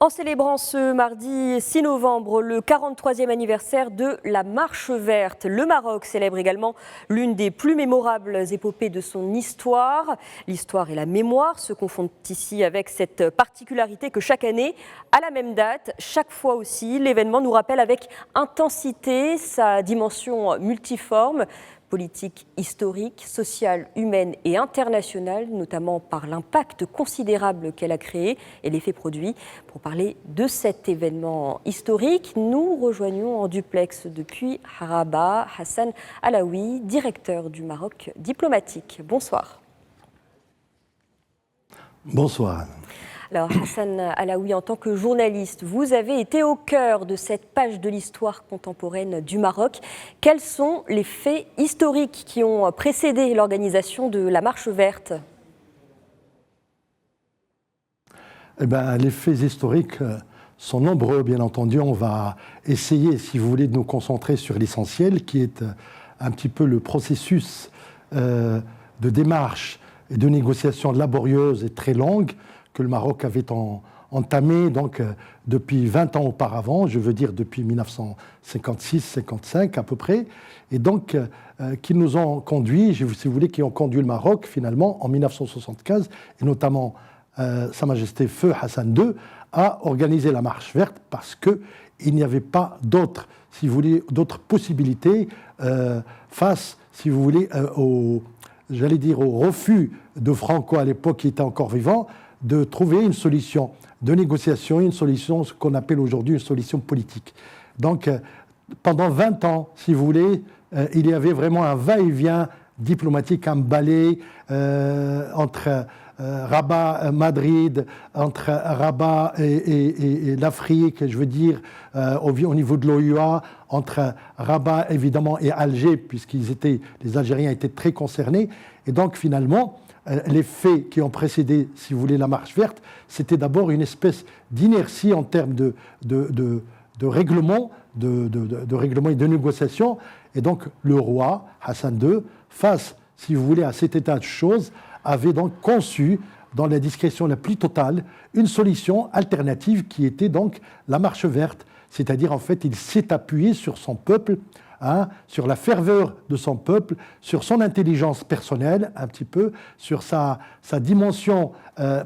En célébrant ce mardi 6 novembre le 43e anniversaire de la Marche verte, le Maroc célèbre également l'une des plus mémorables épopées de son histoire. L'histoire et la mémoire se confondent ici avec cette particularité que chaque année, à la même date, chaque fois aussi, l'événement nous rappelle avec intensité sa dimension multiforme, politique, historique, sociale, humaine et internationale, notamment par l'impact considérable qu'elle a créé et l'effet produit. Pour parler de cet événement historique, nous rejoignons en duplex depuis Rabat Hassan Alaoui, directeur du Maroc diplomatique. Bonsoir. Bonsoir. Alors Hassan Alaoui, en tant que journaliste, vous avez été au cœur de cette page de l'histoire contemporaine du Maroc. Quels sont les faits historiques qui ont précédé l'organisation de la Marche verte ? Les faits historiques sont nombreux, bien entendu. On va essayer, si vous voulez, de nous concentrer sur l'essentiel, qui est un petit peu le processus de démarche et de négociation laborieuse et très longue que le Maroc avait entamé donc, depuis 20 ans auparavant, je veux dire depuis 1956-55 à peu près, et donc qui nous ont conduit, si vous voulez, qui ont conduit le Maroc finalement en 1975, et notamment Sa Majesté Feu Hassan II, à organiser la Marche verte parce qu'il n'y avait pas d'autres, si vous voulez, d'autres possibilités face, si vous voulez, au refus de Franco à l'époque qui était encore vivant, de trouver une solution de négociation, une solution, ce qu'on appelle aujourd'hui une solution politique. Donc, pendant 20 ans, si vous voulez, il y avait vraiment un va-et-vient diplomatique, un balai entre Rabat, Madrid, entre Rabat et l'Afrique, je veux dire, au niveau de l'OUA, entre Rabat, évidemment, et Alger, les Algériens étaient très concernés. Et donc, finalement, les faits qui ont précédé, si vous voulez, la Marche verte, c'était d'abord une espèce d'inertie en termes de règlement, de règlement et de négociation. Et donc, le roi, Hassan II, face, si vous voulez, à cet état de choses, avait donc conçu, dans la discrétion la plus totale, une solution alternative qui était donc la Marche verte. C'est-à-dire, en fait, il s'est appuyé sur son peuple, sur la ferveur de son peuple, sur son intelligence personnelle, un petit peu, sur sa dimension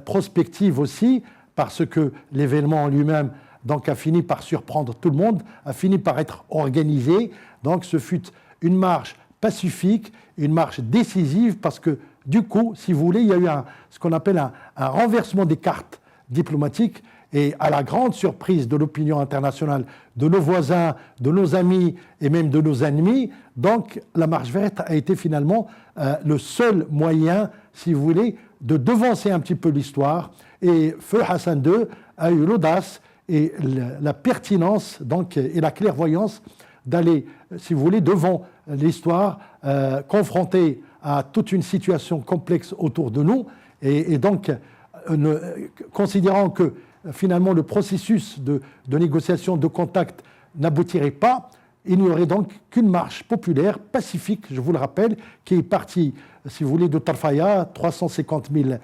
prospective aussi, parce que l'événement en lui-même donc, a fini par surprendre tout le monde, a fini par être organisé. Donc ce fut une marche pacifique, une marche décisive, parce que du coup, si vous voulez, il y a eu ce qu'on appelle un renversement des cartes diplomatiques. Et à la grande surprise de l'opinion internationale, de nos voisins, de nos amis et même de nos ennemis, donc la Marche verte a été finalement le seul moyen, si vous voulez, de devancer un petit peu l'histoire. Et Feu Hassan II a eu l'audace et la pertinence donc, et la clairvoyance d'aller, si vous voulez, devant l'histoire, confronté à toute une situation complexe autour de nous. Et donc, considérant que finalement, le processus de négociation, de contact n'aboutirait pas. Il n'y aurait donc qu'une marche populaire, pacifique, je vous le rappelle, qui est partie, si vous voulez, de Tarfaya, 350 000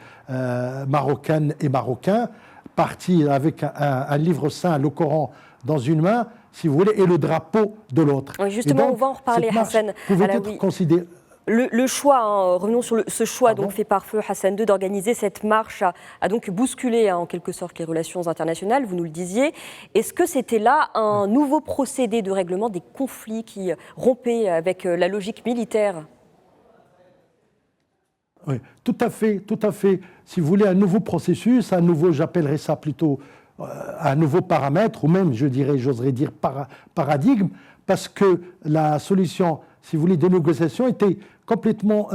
Marocaines et Marocains, partis avec un livre saint, le Coran, dans une main, si vous voulez, et le drapeau de l'autre. Oui, justement, donc, on va en reparler, Hassan. Pouvait être considérée. Le choix, revenons sur ce choix donc fait par Feu Hassan II d'organiser cette marche a donc bousculé en quelque sorte les relations internationales, vous nous le disiez. Est-ce que c'était là un nouveau procédé de règlement des conflits qui rompait avec la logique militaire ? Oui, tout à fait, tout à fait. Si vous voulez un nouveau processus, j'appellerais ça plutôt un nouveau paramètre, ou même, j'oserais dire paradigme, parce que la solution, si vous voulez, de négociation était complètement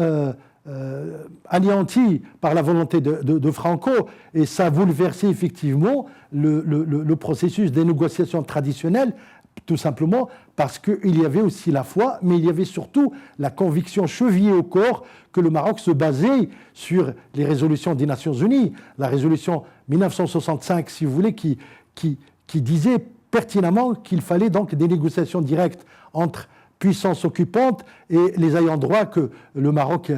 anéantie par la volonté de Franco, et ça a bouleversé effectivement le processus des négociations traditionnelles, tout simplement parce qu'il y avait aussi la foi, mais il y avait surtout la conviction chevillée au corps que le Maroc se basait sur les résolutions des Nations Unies, la résolution 1965, si vous voulez, qui disait pertinemment qu'il fallait donc des négociations directes entre puissance occupante et les ayants droit que le Maroc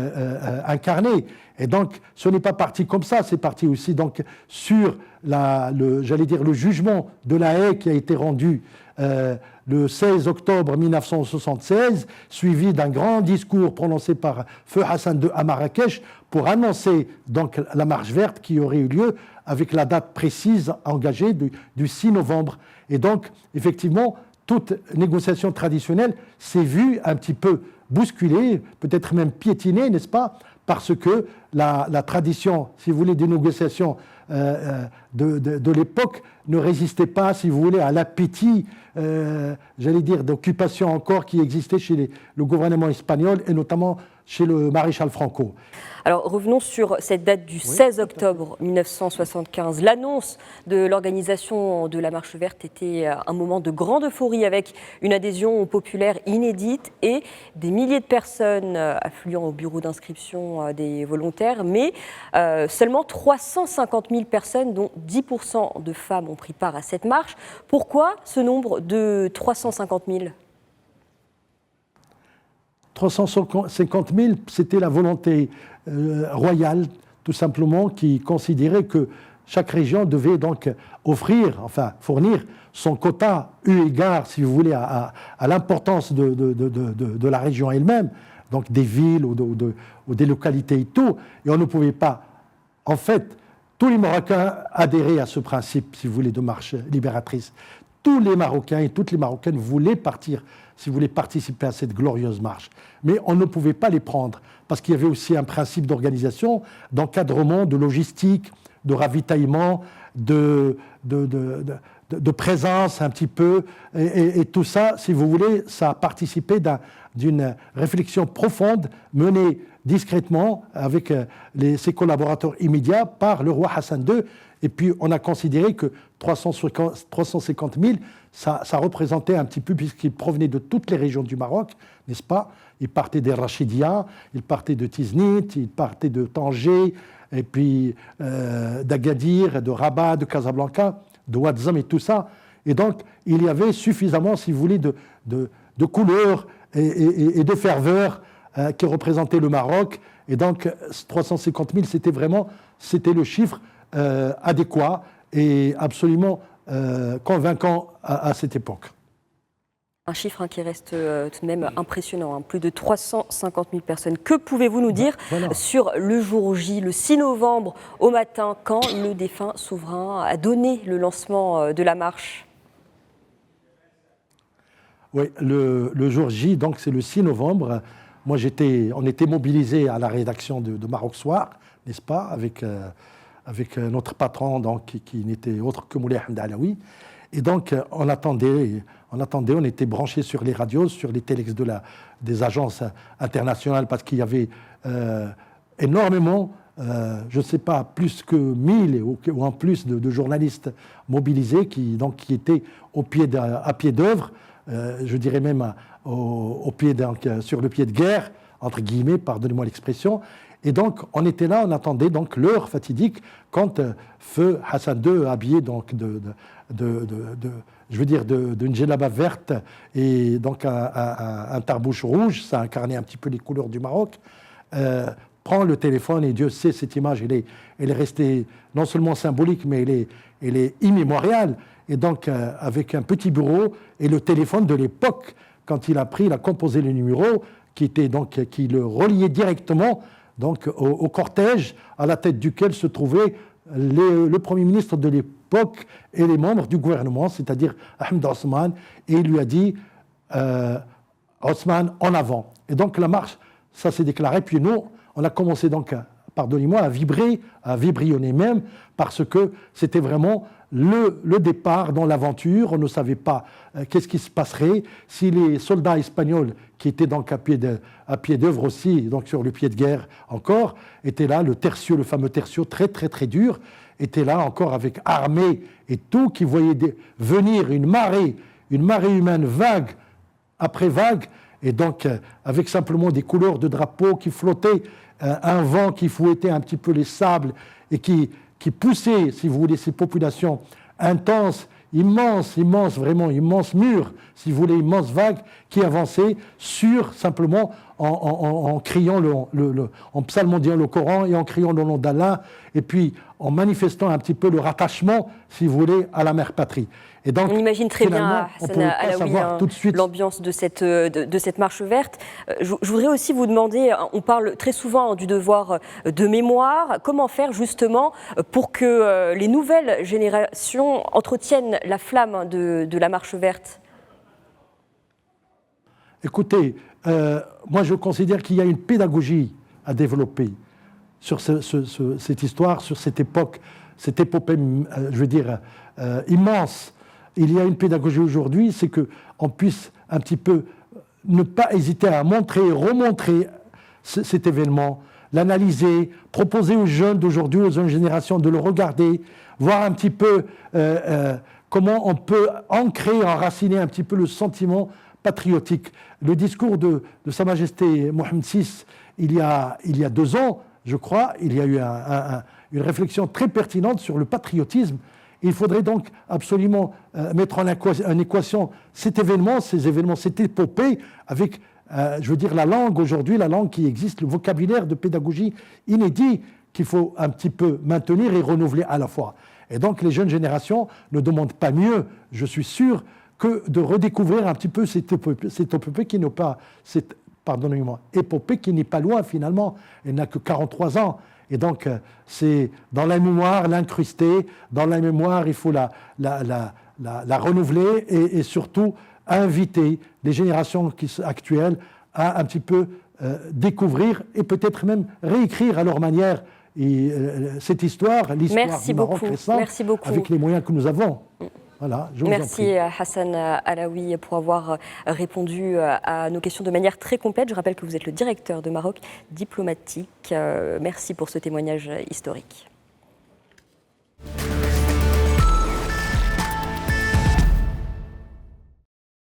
incarnait. Et donc, ce n'est pas parti comme ça, c'est parti aussi donc sur le jugement de La Haye qui a été rendu le 16 octobre 1976, suivi d'un grand discours prononcé par Feu Hassan II à Marrakech pour annoncer donc la marche verte qui aurait eu lieu avec la date précise engagée du 6 novembre. Et donc, effectivement, toute négociation traditionnelle s'est vue un petit peu bousculée, peut-être même piétinée, n'est-ce pas, parce que la tradition, si vous voulez, des négociations de l'époque ne résistait pas, si vous voulez, à l'appétit, j'allais dire, d'occupation encore qui existait chez le gouvernement espagnol et notamment chez le maréchal Franco. Alors revenons sur cette date du 16 octobre 1975. L'annonce de l'organisation de la Marche verte était un moment de grande euphorie avec une adhésion populaire inédite et des milliers de personnes affluant au bureau d'inscription des volontaires, mais seulement 350 000 personnes, dont 10% de femmes, ont pris part à cette marche. Pourquoi ce nombre de 350 000 ? 350 000, c'était la volonté royale, tout simplement, qui considérait que chaque région devait donc fournir son quota eu égard, si vous voulez, à l'importance de la région elle-même, donc des villes ou des localités et tout. Et on ne pouvait pas, en fait, tous les Marocains adhéraient à ce principe, si vous voulez, de marche libératrice. Tous les Marocains et toutes les Marocaines voulaient partir, si vous voulez, participer à cette glorieuse marche. Mais on ne pouvait pas les prendre, parce qu'il y avait aussi un principe d'organisation, d'encadrement, de logistique, de ravitaillement, de présence un petit peu. Et tout ça, si vous voulez, ça a participé d'une réflexion profonde menée discrètement avec ses collaborateurs immédiats par le roi Hassan II. Et puis, on a considéré que 350 000, ça représentait un petit peu, puisqu'ils provenaient de toutes les régions du Maroc, n'est-ce pas? Ils partaient des Rachidia, ils partaient de Tiznit, ils partaient de Tanger, et puis d'Agadir, de Rabat, de Casablanca, de Ouarzam et tout ça. Et donc, il y avait suffisamment, si vous voulez, de couleurs et de ferveur qui représentaient le Maroc. Et donc, 350 000, c'était le chiffre adéquat et absolument convaincant à cette époque. Un chiffre qui reste tout de même impressionnant, plus de 350 000 personnes. Que pouvez-vous nous dire sur le jour J, le 6 novembre au matin, quand le défunt souverain a donné le lancement de la marche? Oui, le jour J, donc c'est le 6 novembre. Moi, on était mobilisés à la rédaction de Maroc Soir, n'est-ce pas, avec notre patron, donc, qui n'était autre que Moulay Hamd Alaoui. Et donc, on attendait, on était branchés sur les radios, sur les téléx des agences internationales, parce qu'il y avait énormément, je ne sais pas, plus que 1000 ou en plus de journalistes mobilisés qui étaient à pied d'œuvre, je dirais même sur le pied de guerre, entre guillemets, pardonnez-moi l'expression. Et donc, on était là, on attendait donc l'heure fatidique quand Feu Hassan II, habillé donc d'une djellaba verte et donc un tarbouche rouge, ça incarnait un petit peu les couleurs du Maroc, prend le téléphone, et Dieu sait, cette image, elle est restée non seulement symbolique, mais elle est immémoriale. Et donc, avec un petit bureau et le téléphone de l'époque, quand il a composé le numéro qui le reliait directement donc au cortège à la tête duquel se trouvait le Premier ministre de l'époque et les membres du gouvernement, c'est-à-dire Ahmed Osman, et il lui a dit Osman, en avant. Et donc la marche, ça s'est déclaré, puis nous, on a commencé donc, pardonnez-moi, à vibrionner même, parce que c'était vraiment le départ dans l'aventure. On ne savait pas qu'est-ce qui se passerait si les soldats espagnols, qui étaient donc à pied d'œuvre aussi, donc sur le pied de guerre encore, étaient là, le fameux tertio très très très dur, était là encore avec armée et tout, qui voyait venir une marée humaine vague après vague, et donc avec simplement des couleurs de drapeaux qui flottaient, un vent qui fouettait un petit peu les sables et qui poussait, si vous voulez, ces populations intenses immense, vraiment immense mur, si vous voulez, immense vague qui avançait simplement en criant, en psalmodiant le Coran et en criant le nom d'Allah, et puis en manifestant un petit peu le rattachement, si vous voulez, à la mère patrie. Et donc, on imagine très bien, Hassan Alaoui, l'ambiance de cette marche verte. Je voudrais aussi vous demander, on parle très souvent du devoir de mémoire. Comment faire justement pour que les nouvelles générations entretiennent la flamme de la marche verte? Écoutez, moi je considère qu'il y a une pédagogie à développer sur cette histoire, sur cette époque, cette épopée, je veux dire, immense. Il y a une pédagogie aujourd'hui, c'est qu'on puisse un petit peu ne pas hésiter à montrer, remontrer cet événement, l'analyser, proposer aux jeunes d'aujourd'hui, aux jeunes générations de le regarder, voir un petit peu comment on peut ancrer, enraciner un petit peu le sentiment patriotique. Le discours de Sa Majesté Mohammed VI, il y a 2 ans, je crois, il y a eu une réflexion très pertinente sur le patriotisme. Il faudrait donc absolument mettre en équation cet événement, ces événements, cette épopée avec, je veux dire, la langue aujourd'hui, la langue qui existe, le vocabulaire de pédagogie inédit qu'il faut un petit peu maintenir et renouveler à la fois. Et donc les jeunes générations ne demandent pas mieux, je suis sûr, que de redécouvrir un petit peu cette épopée qui n'est pas, pardonnez-moi, épopée qui n'est pas loin finalement, elle n'a que 43 ans. Et donc, c'est dans la mémoire, l'incruster, dans la mémoire, il faut la renouveler et surtout inviter les générations actuelles à un petit peu découvrir et peut-être même réécrire à leur manière cette histoire, l'histoire du Maroc récent, avec les moyens que nous avons. Voilà, merci Hassan Alaoui pour avoir répondu à nos questions de manière très complète. Je rappelle que vous êtes le directeur de Maroc diplomatique. Merci pour ce témoignage historique.